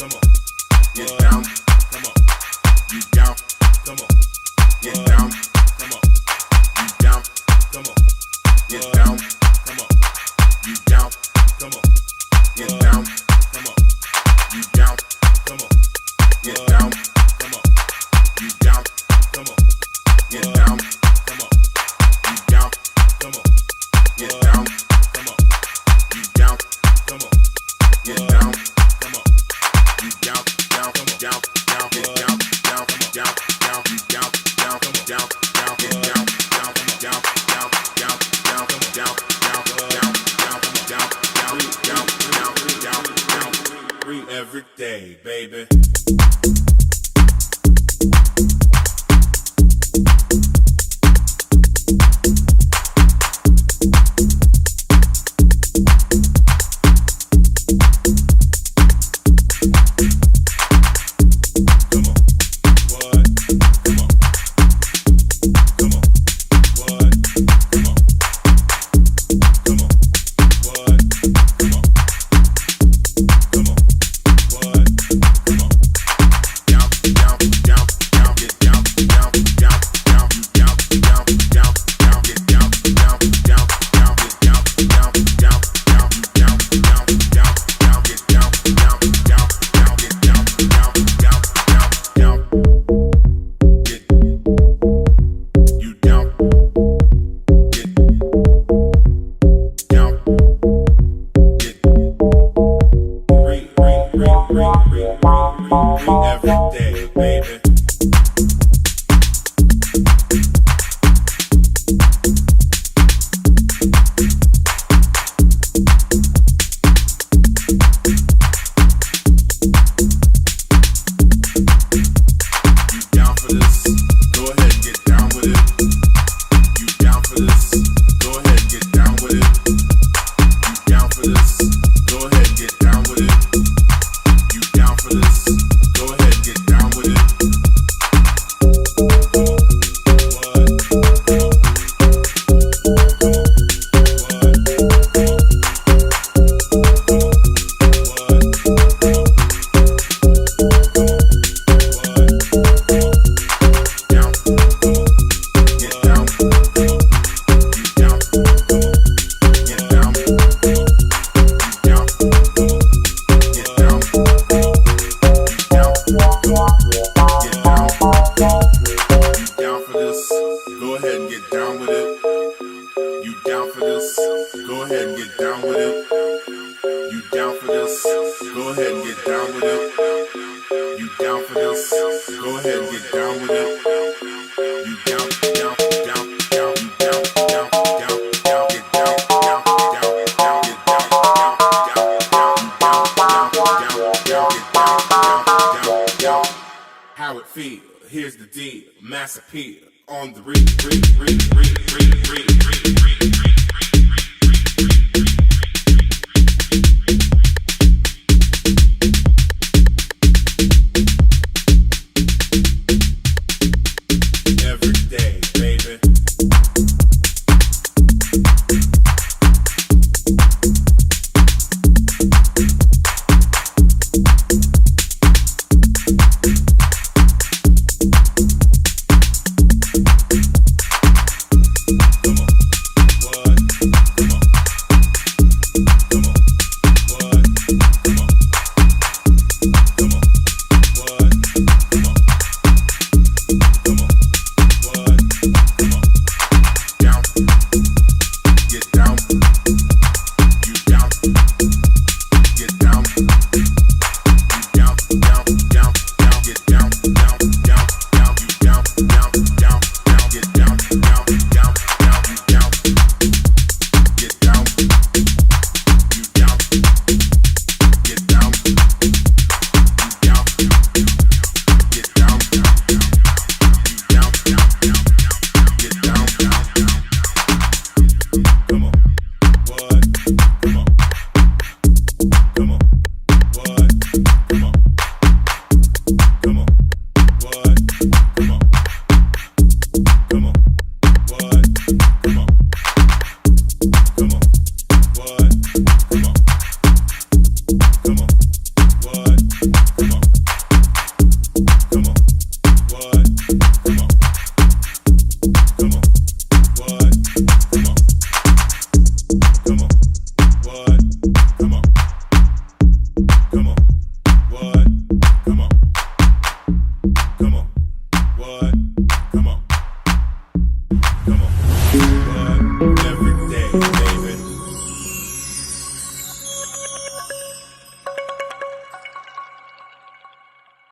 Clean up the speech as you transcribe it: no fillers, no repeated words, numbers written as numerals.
Come on. Get down. Come on. You down. Come on. Get down. Come on. You down. Come on. Get down. Come on. You down. Come on. Get down. Come on. You down. Come on. Get down. Come on. You down. Come on. Get down. Come on. You down. Come on. Get down. Come on. You down. Come on. Get down. Come on. You down. Down. Come on. Down. Down. Get down. Down. Come on. Down. Down. You down. Down. Come on. Down. Down. Get down. Down. Come on. Down. Down. Down. Down. Come on. Down. Down. Down. Down. Come on. Down. Down. Down. Down. Down. Down. Every day, baby. How it feel? Here's the deal. Mass appeal on the every day, baby. Come on. Come on.